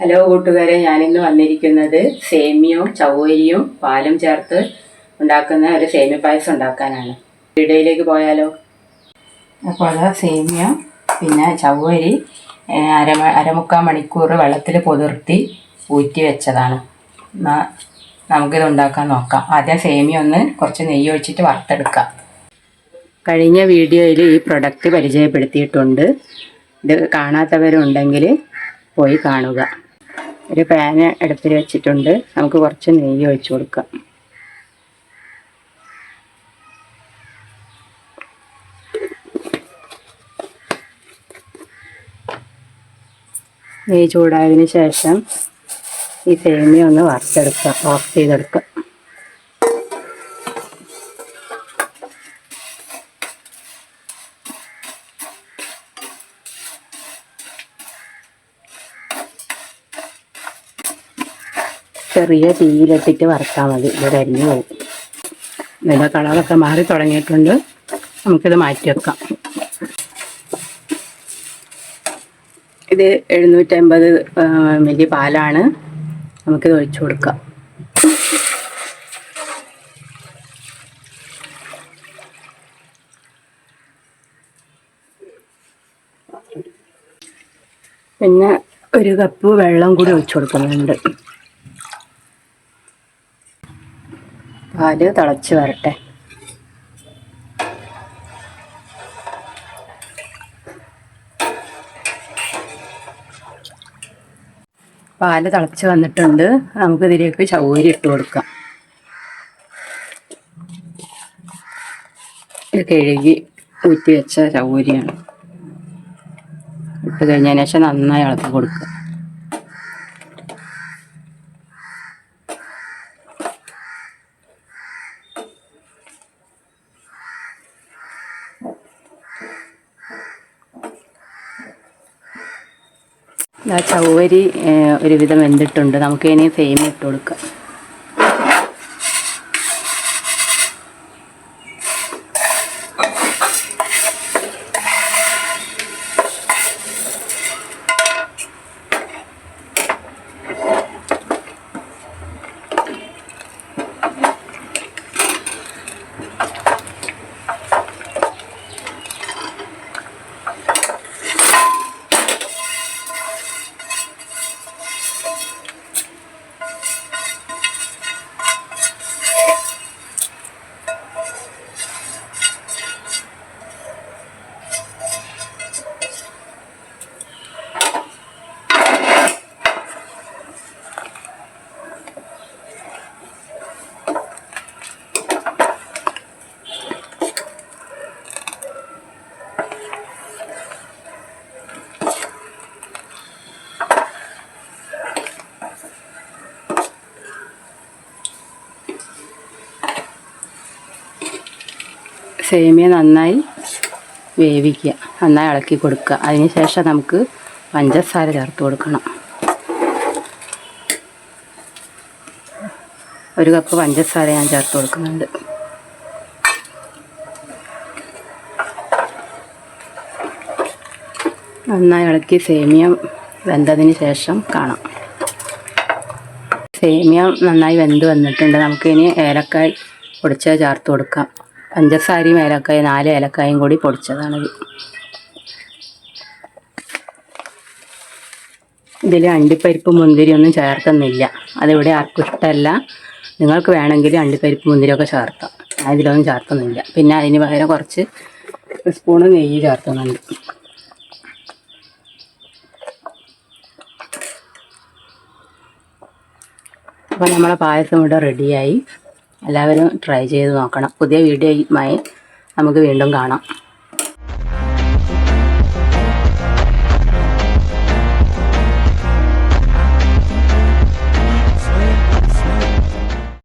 Hello കൂട്ടുകാരെ, ഞാനിന്ന് വന്നിരിക്കുന്നത് സേമിയവും ചവ്വരിയും പാലും ചേർത്ത് ഉണ്ടാക്കുന്ന ഒരു സേമിയ പായസം ഉണ്ടാക്കാനാണ്. വീഡിയോയിലേക്ക് പോയാലോ? അപ്പോൾ അത് സേമിയ പിന്നെ ചവ്വരി അരമുക്കാൽ മണിക്കൂർ വെള്ളത്തിൽ കുതിർത്തി ഊറ്റി വെച്ചതാണ്. നമുക്കിത് ഉണ്ടാക്കാൻ നോക്കാം. ആദ്യം സേമിയ ഒന്ന് കുറച്ച് നെയ്യ് ഒഴിച്ചിട്ട് വറുത്തെടുക്കാം. കഴിഞ്ഞ വീഡിയോയിൽ ഈ പ്രൊഡക്റ്റ് പരിചയപ്പെടുത്തിയിട്ടുണ്ട്. ഇത് കാണാത്തവരുണ്ടെങ്കിൽ പോയി കാണുക. ഒരു പാന് അടുപ്പിൽ വെച്ചിട്ടുണ്ട്. നമുക്ക് കുറച്ച് നെയ്യ് ഒഴിച്ചു കൊടുക്കാം. നെയ്യ് ചൂടായതിന് ശേഷം ഈ സേമിയ ഒന്ന് വറുത്തെടുക്കാം, റോസ്റ്റ് ചെയ്തെടുക്കാം. ചെറിയ തീയിലിട്ടിട്ട് വറുത്താൽ മതി. ഇത് കരിഞ്ഞു പോകും. ഇതിൻ്റെ കളറൊക്കെ മാറി തുടങ്ങിയിട്ടുണ്ട്. നമുക്കിത് മാറ്റി വെക്കാം. ഇത് 750 ml പാലാണ്. നമുക്കിത് ഒഴിച്ചു കൊടുക്കാം. പിന്നെ 1 കപ്പ് വെള്ളം കൂടി ഒഴിച്ചു കൊടുക്കുന്നുണ്ട്. പാല് തിളച്ച് വരട്ടെ. പാല് തിളച്ച് വന്നിട്ടുണ്ട്. നമുക്കിതിലേക്ക് ചവ്വരി ഇട്ട് കൊടുക്കാം. ഇത് കഴുകി ഊറ്റി വെച്ച ചവ്വരിയാണ്. ഇട്ട് കഴിഞ്ഞതിന് ശേഷം നന്നായി ഇളക്കി കൊടുക്കുക. ചവ്വരി ഒരുവിധം വെന്തിട്ടുണ്ട്. നമുക്ക് ഇനി സേമിയ ഇട്ട് കൊടുക്കാം. സേമിയ നന്നായി വേവിക്കുക, നന്നായി ഇളക്കി കൊടുക്കുക. അതിന് ശേഷം നമുക്ക് പഞ്ചസാര ചേർത്ത് കൊടുക്കണം. 1 കപ്പ് പഞ്ചസാര ഞാൻ ചേർത്ത് കൊടുക്കുന്നുണ്ട്. നന്നായി ഇളക്കി സേമിയ വെന്തതിന് ശേഷം കാണാം. സേമിയ നന്നായി വെന്ത് വന്നിട്ടുണ്ട്. നമുക്കിനി ഏലക്കായ് പൊടിച്ചത് ചേർത്ത് കൊടുക്കാം. പഞ്ചസാരയും ഏലക്കായും 4 ഏലക്കായും കൂടി പൊടിച്ചതാണിത്. ഇതിൽ അണ്ടിപ്പരിപ്പ് മുന്തിരി ഒന്നും ചേർക്കുന്നില്ല. അതിവിടെ ആർക്കും ഇഷ്ടമല്ല. നിങ്ങൾക്ക് വേണമെങ്കിൽ അണ്ടിപ്പരിപ്പ് മുന്തിരിയൊക്കെ ചേർത്താം. അതിലൊന്നും ചേർക്കുന്നില്ല. പിന്നെ അതിന് പകരം കുറച്ച് സ്പൂണ് നെയ്യ് ചേർക്കുന്നുണ്ട്. അപ്പോൾ നമ്മളെ പായസം ഇവിടെ റെഡിയായി. എല്ലാവരും ട്രൈ ചെയ്ത് നോക്കണം. പുതിയ വീഡിയോയുമായി നമുക്ക് വീണ്ടും കാണാം.